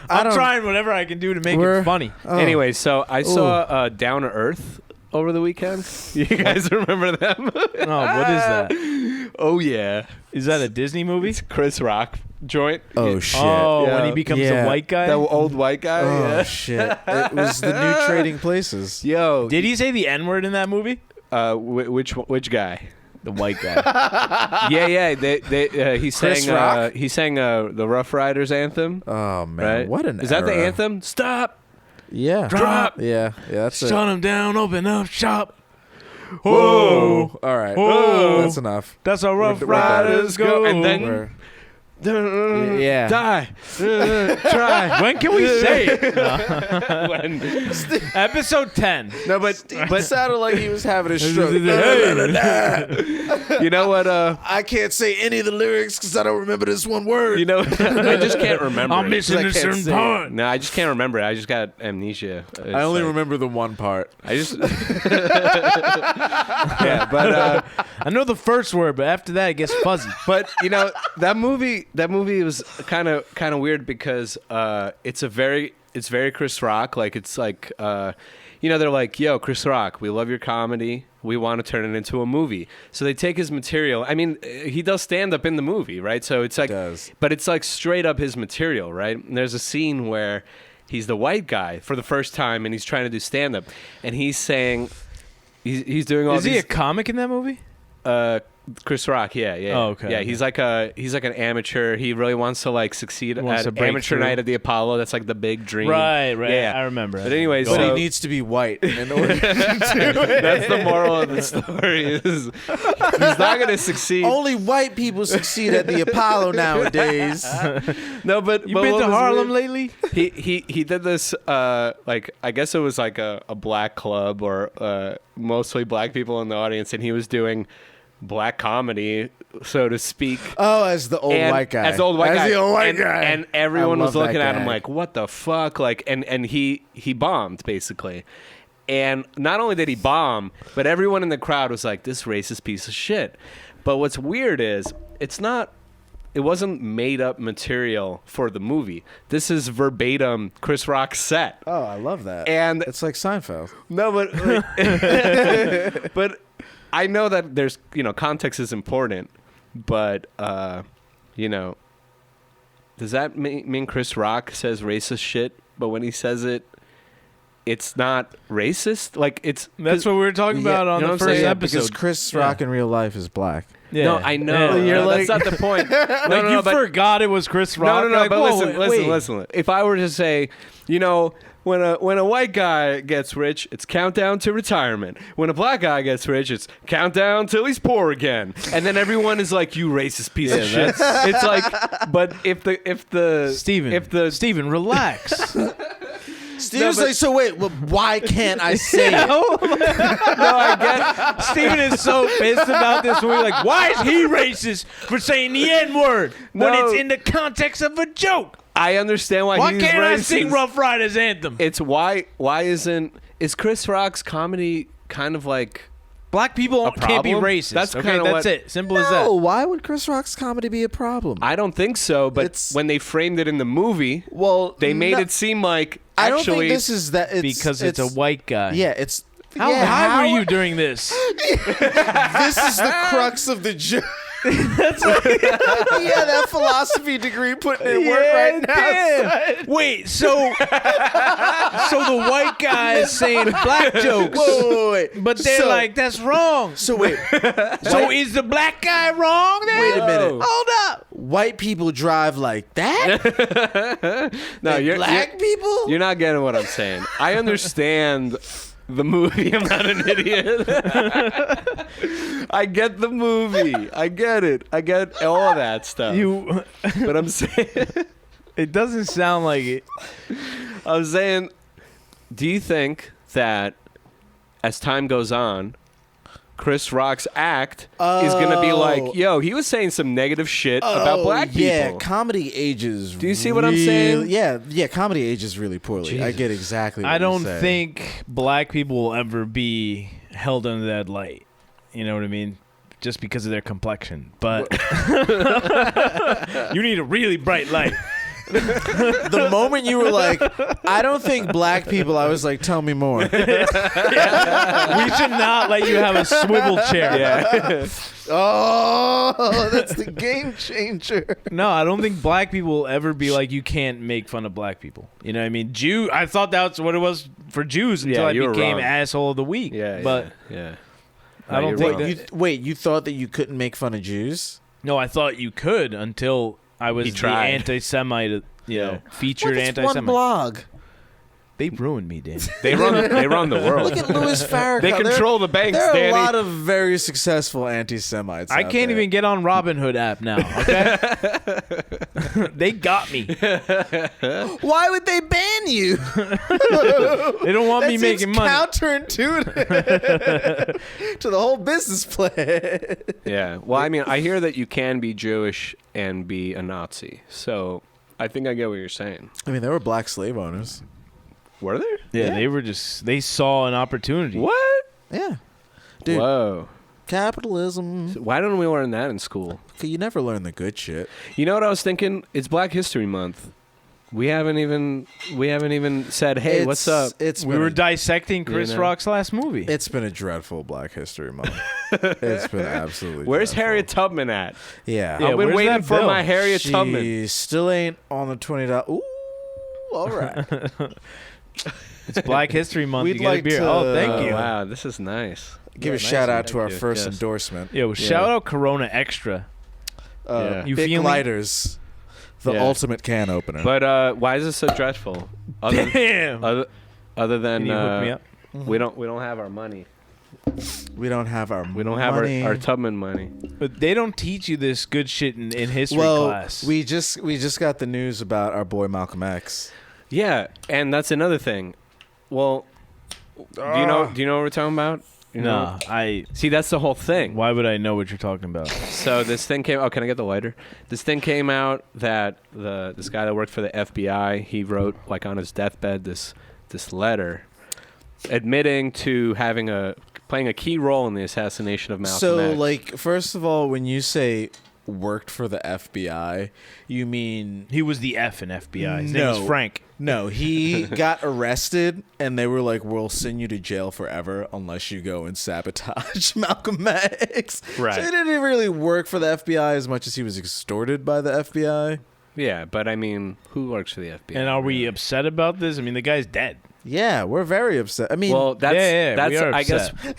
I I'm don't- trying whatever I can do to make We're- it funny. Oh. Anyway, so I saw Down to Earth over the weekend. You guys remember them? Oh, what is that? Oh yeah, Is that a Disney movie? it's Chris Rock joint. Oh Yeah. shit. Oh, Yeah. when he becomes Yeah. a white guy? That old white guy. Oh Yeah. shit. It was the new Trading Places. Yo, Did he say the N-word in that movie? which guy? The white guy. Yeah. He Chris sang. Rock? He sang the Rough Riders anthem. Oh man, Right? what an Is that the era. anthem? Stop. Yeah. Drop. Yeah, that's it. Shut him down, open up shop. Whoa. All right. Whoa. That's enough. That's how Rough We're Riders go. And then- We're- Yeah. Die. Try. When can we say it? When- Episode 10. No, but It sounded like he was having a stroke. you know what? I can't say any of the lyrics because I don't remember this one word. You know, I just can't remember. I'm it. missing I a can't certain say it. part. No, I just can't remember it. I just got amnesia. It's I only like- remember the one part. I just. Yeah, but I know the first word, but after that it gets fuzzy. but you know that movie was kind of weird because it's very Chris Rock. Like it's like they're like, yo, Chris Rock, we love your comedy. We want to turn it into a movie. So they take his material. I mean, he does stand up in the movie, right? So it's like, Does. but it's like straight up his material, right? And there's a scene where he's the white guy for the first time, and he's trying to do stand up, and he's saying he's doing all. Is he a comic in that movie? Chris Rock, yeah. Oh, okay. Yeah, he's like an amateur. He really wants to like succeed at amateur night at the Apollo. That's like the big dream. Right. Yeah. I remember. But anyways, But so he needs to be white in order to do it. that's the moral of the story. Is he's not going to succeed. Only white people succeed at the Apollo nowadays. No, but You been to Harlem weird, lately? he did this like I guess it was like a black club or mostly black people in the audience, and he was doing black comedy, so to speak. Oh, as the old white guy. As the old white guy. The old white guy. And everyone I was love looking that at him guy. like, what the fuck? Like, and he bombed, basically. And not only did he bomb, but everyone in the crowd was like, this racist piece of shit. But what's weird is, it wasn't made up material for the movie. This is verbatim Chris Rock's set. Oh, I love that. And it's like Seinfeld. no, but I know that there's, context is important, but, does that mean Chris Rock says racist shit, but when he says it, it's not racist? Like, That's what we were talking about on you know the what I'm first saying? Yeah, episode. Because Chris Rock in real life is black. Yeah. No, I know. Yeah. No, that's not the point. No, You but, forgot it was Chris Rock. No, Like, but whoa, listen. If I were to say, when a white guy gets rich, it's countdown to retirement. When a black guy gets rich, it's countdown till he's poor again. And then everyone is like, "You racist piece of shit." It's like, but Steven, relax. Steven's like, so wait, well, why can't I say it? No, I get. Steven is so pissed about this movie. Like, why is he racist for saying the N-word when No. it's in the context of a joke? I understand why Why he's can't racist. I sing Rough Riders anthem? It's is Chris Rock's comedy kind of like Black people a can't be problem? racist. That's okay, kinda that's what- it. Simple as No, that. why would Chris Rock's comedy be a problem? I don't think so, but It's- when they framed it in the movie, Well, they made no, it seem like I don't actually think this is that. It's, Because it's a white guy. Yeah, it's. How yeah, high were you during this? This is the crux of the joke. Yeah, that philosophy degree putting in work right now. Damn. Wait, so the white guy is saying black jokes, Wait. but they're So- like, that's wrong. So wait. So is the black guy wrong then? Wait a minute. Hold up. White people drive like that? no, And black people? You're not getting what I'm saying. I understand the movie. I'm not an idiot. I get the movie. I get it. I get all of that stuff. But I'm saying, It doesn't sound like it. I'm saying, do you think that as time goes on, Chris Rock's act is going to be like, yo, he was saying some negative shit about black people. Yeah, comedy ages. Do you see what I'm saying? Yeah, comedy ages really poorly. I get exactly what I don't you're saying. think black people will ever be held under that light. You know what I mean? Just because of their complexion. But you need a really bright light. The moment you were like, I don't think black people, I was like, tell me more. We should not let you have a swivel chair. Yeah. Oh, that's the game changer. No, I don't think black people will ever be like, you can't make fun of black people. You know what I mean? I thought that's what it was for Jews until I you were became wrong. asshole of the week. Yeah. But yeah. I don't you're think wrong. that. You thought that you couldn't make fun of Jews? No, I thought you could until I was He the tried. anti-Semite, featured What, it's one anti-Semite. blog. They ruined me, Dan. They run the world. Look at Louis Farrakhan. They control the banks, There are Danny. a lot of very successful anti-Semites. I out can't there. even get on Robinhood app now. Okay, they got me. Why would they ban you? They don't want That me seems making money. counterintuitive to the whole business plan. Yeah. Well, I mean, I hear that you can be Jewish and be a Nazi. So I think I get what you're saying. I mean, there were black slave owners. Were there? Yeah, Yeah. they saw an opportunity. What? Yeah. Dude, Whoa. capitalism. Why don't we learn that in school? You never learn the good shit. You know what I was thinking? It's Black History Month. We haven't even said, "Hey, what's up?" We were dissecting Chris You know. Rock's last movie. It's been a dreadful Black History Month. It's been absolutely. Where's dreadful. Harriet Tubman at? Yeah. Yeah, I've been where's waiting that for bill? my Harriet She Tubman. still ain't on the $20. Ooh. all right. It's Black History Month. We'd you get like a beer. to- Oh, thank you. Wow, this is nice. Give a nice shout one. out to our you. first Yes. endorsement. Yo, shout out Corona Extra. Yeah. You Big feel me? lighters, the Yeah. ultimate can opener. But why is it so dreadful? Damn. Other than Can you hook me up? we don't have our money. we don't have our We don't have money. our Tubman money. But they don't teach you this good shit in history well, class. we just got the news about our boy Malcolm X. Yeah, and that's another thing. Well, do you know what we're talking about? You know? I. See, that's the whole thing. Why would I know what you're talking about? So this thing came. Oh, can I get the lighter? This thing came out that this guy that worked for the FBI, he wrote like on his deathbed this letter, admitting to playing a key role in the assassination of Malcolm So, X. like, first of all, when you say worked for the FBI, you mean He was the F in FBI. His name No. was Frank. no? He got arrested, and they were like, "We'll send you to jail forever unless you go and sabotage Malcolm X." Right. So he didn't really work for the FBI as much as he was extorted by the FBI. yeah, but I mean, who works for the FBI? And are we upset about this? I mean, the guy's dead. Yeah, we're very upset. I mean, Well, that's Yeah, we that's are I guess upset.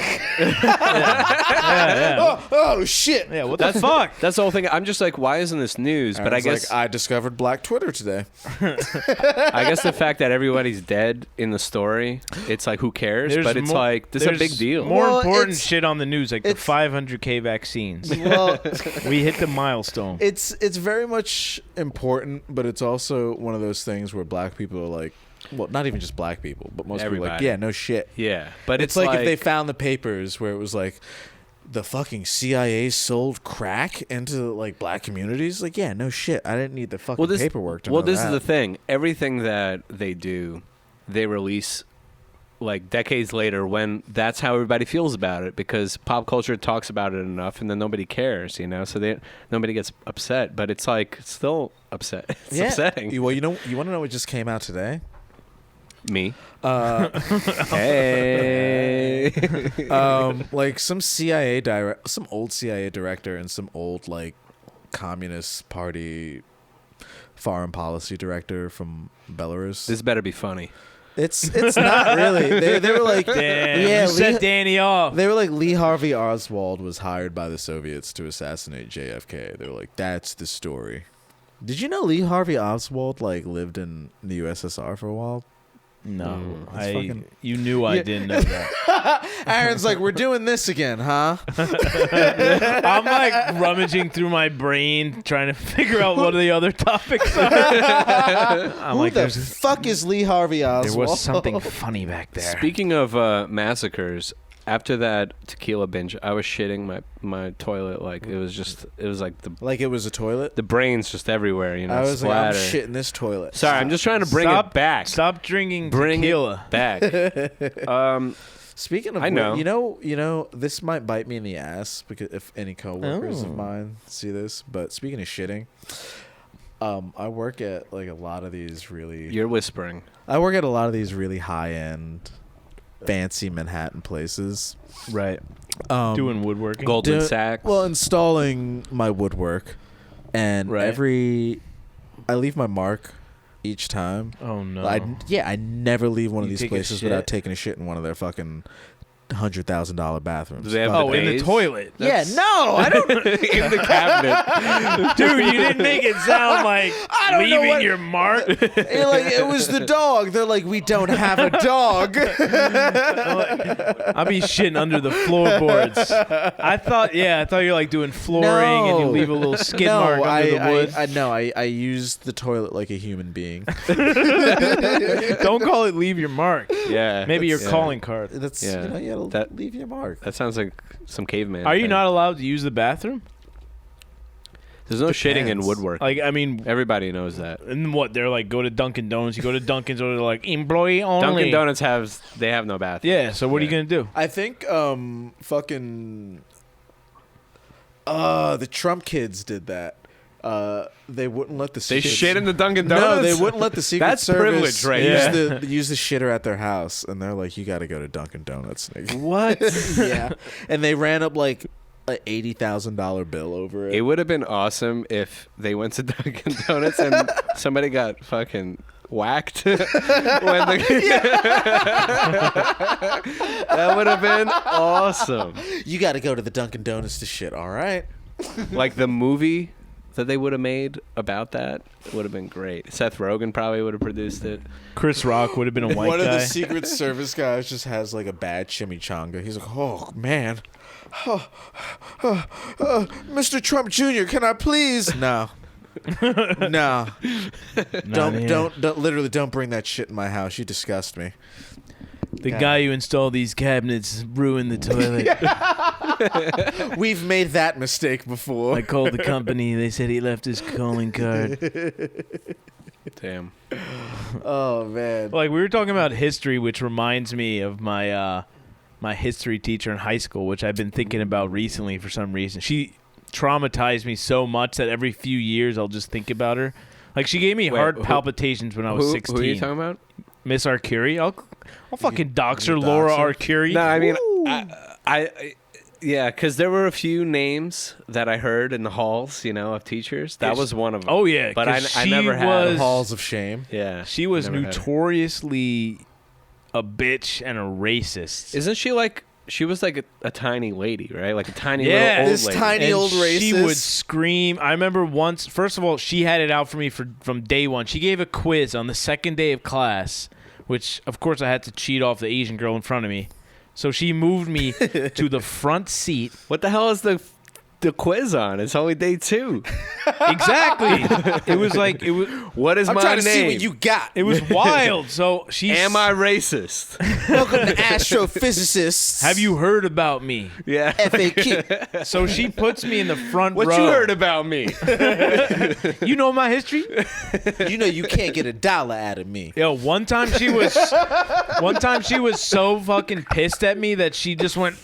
Yeah. oh shit! Yeah, what the fuck? that's the whole thing. I'm just like, why isn't this news? But I Aaron's guess like, I discovered Black Twitter today. I guess the fact that everybody's dead in the story, it's like who cares? There's But it's mo- like this is a there's big deal. More Well, important it's- shit on the news, like the it's- 500K vaccines. Well, We hit the milestone. it's very much important, but it's also one of those things where black people are like, well, not even just black people, but most people are like, Everybody. yeah, no shit. Yeah, but It's like if they found the papers where it was like the fucking CIA sold crack into like black communities. Like, yeah, no shit. I didn't need the fucking paperwork to know this that. is the thing. Everything that they do, they release like decades later when that's how everybody feels about it because pop culture talks about it enough and then nobody cares, you know? So nobody gets upset, but it's like it's still upset. It's upsetting. Well, you want to know what just came out today? Me. Hey. Like some old CIA director and some old like Communist Party foreign policy director from Belarus. This better be funny. It's not really. They were like, Damn, yeah, you set Danny off. they were like Lee Harvey Oswald was hired by the Soviets to assassinate JFK. They were like, that's the story. Did you know Lee Harvey Oswald like lived in the USSR for a while? No, fucking- you knew I didn't know that. Aaron's like, we're doing this again, huh? I'm like rummaging through my brain trying to figure out what the other topics are. I'm Who like, the there's fuck is Lee Harvey Oswald? there was something funny back there. Speaking of massacres, after that tequila binge, I was shitting my toilet like it was like like it was a toilet. the brains just everywhere, you know. I was like, I'm splatter. shitting this toilet. Sorry, I'm just trying to bring it back. Stop drinking Bring tequila. it back. Speaking of, I know. you know, this might bite me in the ass because if any coworkers of mine see this. But speaking of shitting, I work at like a lot of these really. You're whispering. I work at a lot of these really high end, fancy Manhattan places. Right. Doing Doing woodworking. Goldman Sachs. well, installing my woodwork, and Right. I leave my mark each time. Oh no. I never leave one of You these take a places shit? without taking a shit in one of their fucking $100,000 bathrooms. Do they have Fuck. Oh, in the Bidets? toilet. Yeah, no, I don't. in the cabinet. Dude, you didn't make it sound like I don't know leaving what- your mark. It was the dog. They're like, we don't have a dog. I'll be shitting under the floorboards. I thought you're like doing flooring and you leave a little skid mark under the wood. I used the toilet like a human being. Don't call it leave your mark. Yeah. Maybe your Yeah. calling card. That's Yeah. you gotta That- leave your mark. That sounds like some caveman. Are you thing. not allowed to use the bathroom? There's no shitting in Depends. woodwork. Like, I mean, Everybody knows that. and what? They're like, go to Dunkin' Donuts. You go to Dunkin's, or they're like, employee only. Dunkin' Donuts have no bathroom. Yeah, so what are you going to do? I think fucking the Trump kids did that. They wouldn't let the They Secret- shit in the Dunkin' Donuts? No, they wouldn't let the Secret That's Service privilege right use the shitter at their house, and they're like, "You got to go to Dunkin' Donuts, nigga." What? Yeah, and they ran up like an $80,000 bill over it. It would have been awesome if they went to Dunkin' Donuts and somebody got fucking whacked. When that would have been awesome. You got to go to the Dunkin' Donuts to shit. All right. Like the movie that they would have made about that would have been great. Seth Rogen probably would have produced it. Chris Rock would have been a white One guy. of the Secret Service guys just has like a bad chimichanga. He's like, oh man, Mr. Trump Jr., can I please? No. No. Don't literally don't bring that shit in my house. You disgust me. The guy who installed these cabinets ruined the toilet. We've made that mistake before. I called the company. They said he left his calling card. Damn. Oh man. Like, we were talking about history, which reminds me of my my history teacher in high school, which I've been thinking about recently for some reason. She traumatized me so much that every few years I'll just think about her. Like, she gave me heart palpitations when I was 16. Who are you talking about? Miss Arcuri. I'll fucking dox her, Laura Arcuri. No, I mean, yeah, because there were a few names that I heard in the halls, of teachers. That was one of them. Oh, yeah. But I never had Halls of Shame. Yeah. She was never had her. notoriously a bitch and a racist. Isn't she like... She was like a tiny lady, right? Like a tiny little old this lady. tiny And old racist. she would scream. I remember once, first of all, she had it out for me from day one. She gave a quiz on the second day of class, which, of course, I had to cheat off the Asian girl in front of me. So she moved me to the front seat. What the hell is the quiz on? It's only day 2. Exactly. It was like, What is I'm my trying to see name? what you got. it was wild. So she Am I racist? Welcome to Astrophysicists. Have you heard about me? Yeah. FAQ. So she puts me in the front What row. you heard about me? You know my history? You know you can't get $1 out of me. Yo, one time she was so fucking pissed at me that she just went,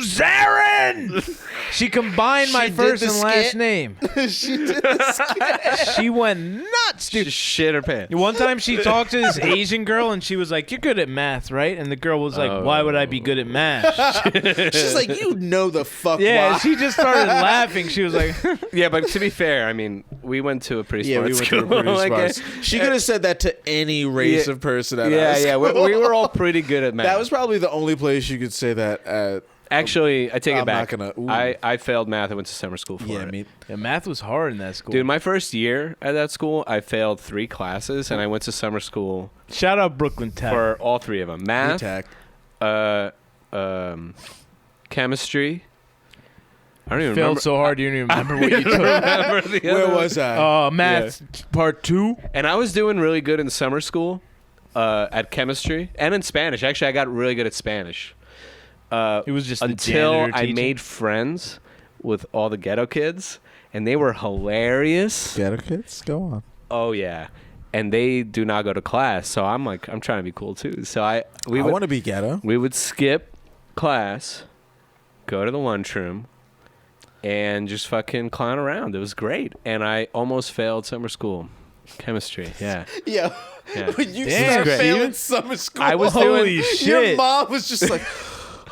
Zarin! She combined my She did first the and last skit? name. She did this. She went nuts, dude. Just shit her pants. One time she talked to this Asian girl and she was like, "You're good at math, right?" And the girl was like, "Why would I be good at math?" She's like, you know the fuck Yeah, why. she just started laughing. She was like, Yeah, but to be fair, I mean, we went to a pretty Yeah, smart we went school. to a pretty Like, smart. She could have said that to any race Yeah. of person at Yeah, us. yeah, we were all pretty good at math. That was probably the only place you could say that at. Actually, I take it I'm back. not gonna- ooh. I failed math. I went to summer school for Yeah, it. me. yeah, math was hard in that school. Dude, my first year at that school, I failed 3 classes, and I went to summer school Shout out Brooklyn Tech. for all 3 of them. Math, Tack. chemistry. I don't even failed remember. so hard you don't even remember what you took. remember the Where other was I? Math part 2. And I was doing really good in summer school at chemistry and in Spanish. Actually, I got really good at Spanish. It was just the until janitor I teaching. made friends with all the ghetto kids, and they were hilarious. Ghetto kids, go on. Oh yeah, and they do not go to class, so I'm trying to be cool too. So I want to be ghetto. we would skip class, go to the lunchroom, and just fucking clown around. It was great, and I almost failed summer school chemistry. Yeah. Yeah. Yeah. When you Damn, start Steven. failing summer school, I was Holy doing. shit. your mom was just like,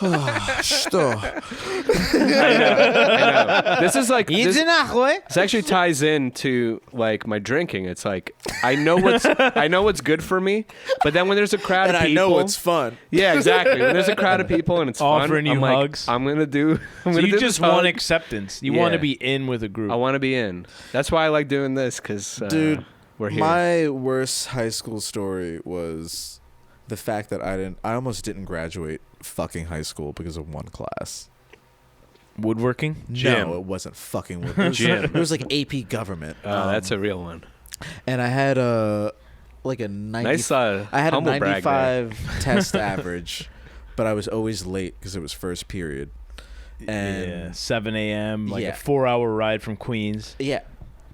oh, stop. I know. This is like this, Idzinahoy. this actually ties into like my drinking. It's like I know what's good for me, but then when there's a crowd And of I people, know it's fun. yeah, exactly. When there's a crowd of people and it's Offering fun, you I'm like, hugs. I'm gonna do. I'm So gonna you do just this hug. want acceptance. You want to Yeah. be in with a group. I want to be in. That's why I like doing this because, Dude, we're here. My worst high school story was the fact that I almost didn't graduate fucking high school because of one class. Woodworking? Gym. No, it wasn't fucking it was, Gym. It was like AP government. That's a real one. And I had a 90 Nice. I had a humble brag there. 95 test average, but I was always late because it was first period. And yeah, 7 a.m., like Yeah. a 4-hour ride from Queens. yeah.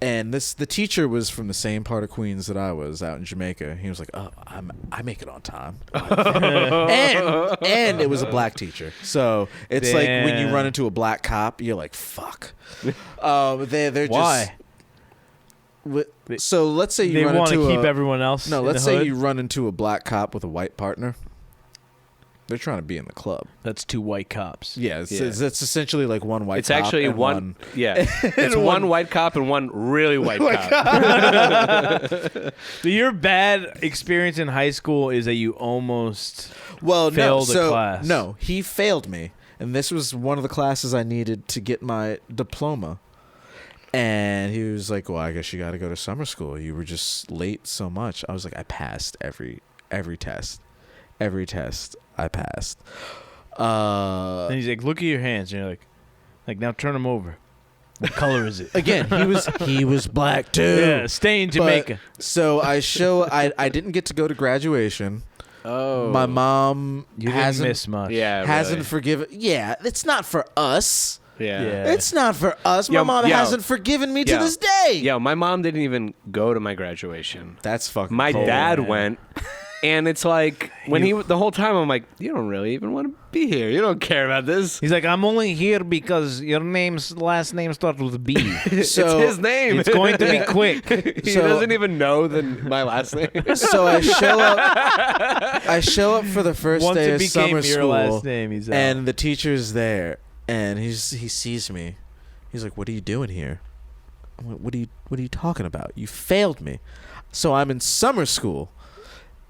And the teacher was from the same part of Queens that I was, out in Jamaica. He was like, "Oh, I make it on time," and it was a black teacher. So it's like when you Damn. run into a black cop, you're like, "Fuck." They're Why? just. So let's say you They run want into to keep a, everyone else no. in Let's the say hood? you run into a black cop with a white partner. They're trying to be in the club. That's 2 white cops. Yeah, it's essentially like one white It's cop actually and one. Yeah, it's one white cop and one really white cop. Your bad experience in high school is that you almost failed a class. No, he failed me. And this was one of the classes I needed to get my diploma. And he was like, well, I guess you got to go to summer school. You were just late so much. I was like, I passed every test. Every test I passed. Then he's like, look at your hands. And you're like, now turn them over. What color is it? Again, he was black too. Yeah, stay in Jamaica. So I didn't get to go to graduation. Oh, My mom You didn't miss much. hasn't forgiven. Yeah, it's not for us. Yeah. It's not for us. My mom hasn't forgiven me to this day. Yo, my mom didn't even go to my graduation. That's fucking My cold. dad went, and it's like when the whole time I'm like, you don't really even want to be here. You don't care about this. He's like, I'm only here because your last name starts with B. So it's his name. It's going to be quick. He So- doesn't even know my last name. So I show up for the first Once day it of became summer your school, last name, he's out. and the teacher's there, and he sees me. He's like, "What are you doing here?" I'm like, "What are you talking about? You failed me." So I'm in summer school,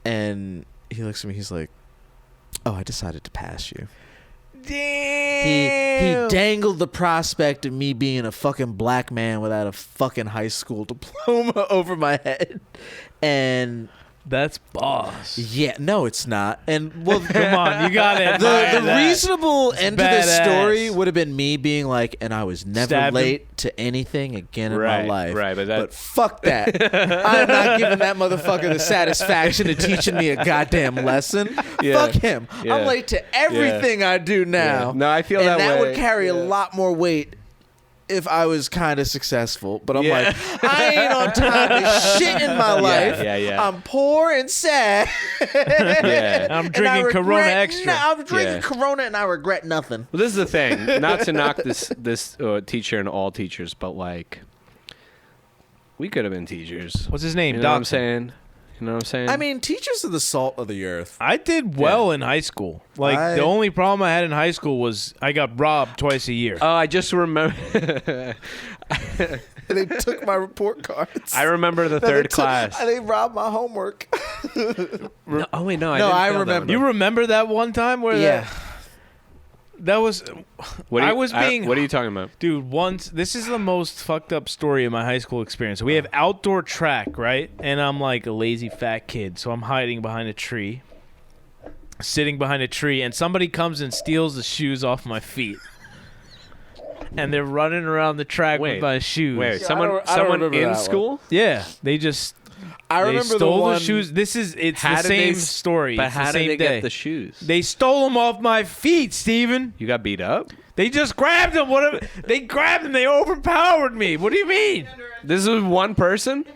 and he looks at me. He's like, "Oh, I decided to pass you." Damn. He dangled the prospect of me being a fucking black man without a fucking high school diploma over my head, and. That's boss. Yeah, no, it's not. And well, Come on, you got it. the reasonable end to this badass. story would have been me being like, and I was never Stabbed him. late to anything again in my life. Right, but fuck that. I'm not giving that motherfucker the satisfaction of teaching me a goddamn lesson. Yeah. Fuck him. Yeah. I'm late to everything I do now. Yeah. No, I feel and that that way. would carry a lot more weight if I was kind of successful. But I'm like, I ain't on time to shit in my life. Yeah. I'm poor and sad. Yeah. I'm And drinking I Corona regret- Extra. No, I'm drinking Yeah. Corona and I regret nothing. Well, this is the thing. Not to knock this teacher and all teachers, but like, we could have been teachers. What's his name? You know what I'm Doctor. saying? You know what I'm saying? I mean, teachers are the salt of the earth. I did well in high school. Like, the only problem I had in high school was I got robbed twice a year. oh, I just remember. They took my report cards. I remember the They third took- class. They robbed my homework. No, oh wait, no, No, I didn't fail that remember. one. You remember that one time where Yeah. that was... What I was being... What are you talking about? Dude, once this is the most fucked up story of my high school experience. So we have outdoor track, right? And I'm like a lazy fat kid, so I'm hiding behind a tree, sitting behind a tree, and somebody comes and steals the shoes off my feet. And they're running around the track with Wait, my shoes. Wait, I someone don't remember in that school? Yeah, they just I they remember stole the one. shoes. It's How the did they same s- story. But It's how the did same they day. get the shoes? They stole them off my feet, Steven. You got beat up? They just grabbed them. What? They grabbed them. They overpowered me. What do you mean? This is one person?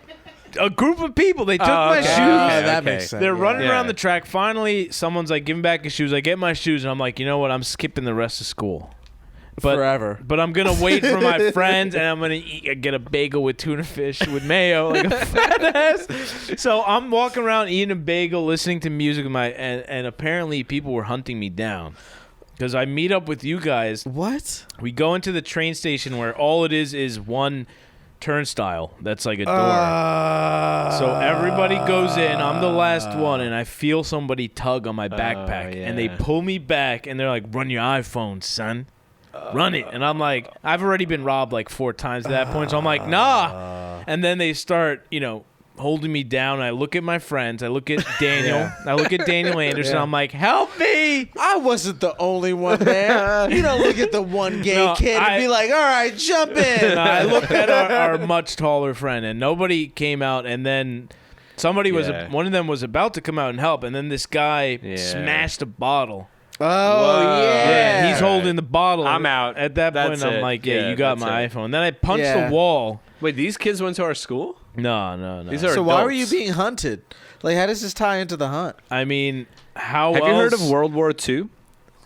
A group of people. They took Oh, my okay. shoes. Yeah, Okay, that okay. makes sense. They're yeah. running Yeah. around the track. Finally, someone's like, "Give me back his shoes." I get my shoes, and I'm like, you know what? I'm skipping the rest of school. Forever. But I'm gonna wait for my friends, and I'm gonna get a bagel with tuna fish with mayo, like a fat ass. So I'm walking around eating a bagel, listening to music with and apparently people were hunting me down because I meet up with you guys. What? We go into the train station where all it is one turnstile that's like a door. So everybody goes in. I'm the last one, and I feel somebody tug on my backpack, and they yeah. pull me back, and they're like, "Run your iPhone, son. Run it." And I'm like, I've already been robbed like 4 times at that point, so I'm like, nah. And then they start, holding me down. And I look at my friends. I look at Daniel. I look at Daniel Anderson. I'm like, help me. I wasn't the only one there. You don't look at the one gay No, kid and be like, all right, jump in. And I looked at our much taller friend, and nobody came out. And then somebody Yeah. one of them was about to come out and help, and then this guy smashed a bottle. Oh, Whoa. yeah. Yeah, he's holding the bottle. I'm out. At that That's point, I'm it. like, Yeah, you got that's my it. iPhone. Then I punched Yeah. the wall. Wait, these kids went to our school? No. These are So why were you adults. being hunted? Like, how does this tie into the hunt? I mean, how Have you heard else- of World War II?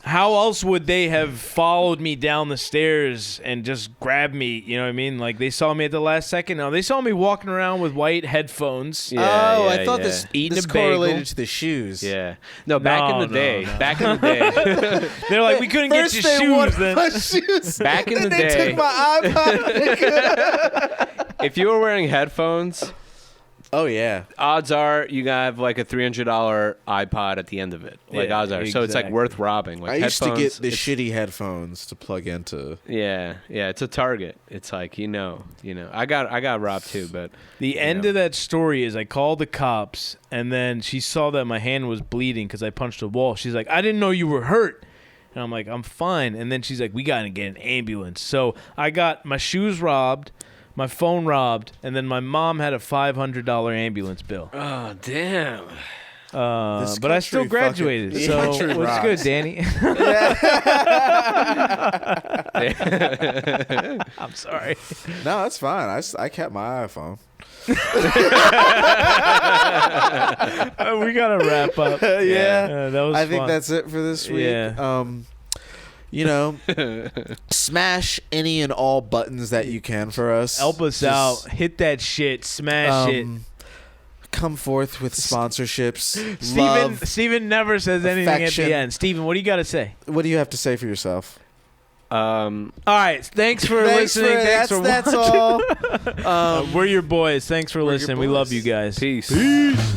how else would they have followed me down the stairs and just grabbed me? You know what I mean? Like they saw me at the last second. No, they saw me walking around with white headphones. Yeah, I thought this Eating this a bagel. correlated to the shoes. Yeah. No, back in the day. no. Back in the day. They're like, we couldn't get First your they shoes. wanted Then my shoes. Back in the Then they day. took my iPod. If you were wearing headphones, Oh yeah. odds are you have like a $300 iPod at the end of it. Like Yeah, odds are. So it's like exactly. worth robbing. Like I used to headphones, get the it's- shitty headphones to plug into. Yeah, it's a target. It's like you know. I got robbed too, but the end of that story is I called the cops, and then she saw that my hand was bleeding because I punched a wall. She's like, I didn't know you were hurt. And I'm like, I'm fine. And then she's like, we got to get an ambulance. So I got my shoes robbed, my phone robbed, and then my mom had a $500 ambulance bill. oh damn. But I still country graduated. fucking- So country what's rocks. good, Danny? I'm sorry. No, that's fine. I kept my iPhone. We got to wrap up. That was I think fun. that's it for this week. Yeah. Smash any and all buttons that you can for us. Help us Just, out. Hit that shit. Smash it. Come forth with sponsorships. Love. Steven never says anything affection. at the end. Steven, what do you got to say? What do you have to say for yourself? All right. Thanks for listening. Thanks for that's watching. all. We're your boys. Thanks for We're your listening. We love boys. you guys. Peace. Peace.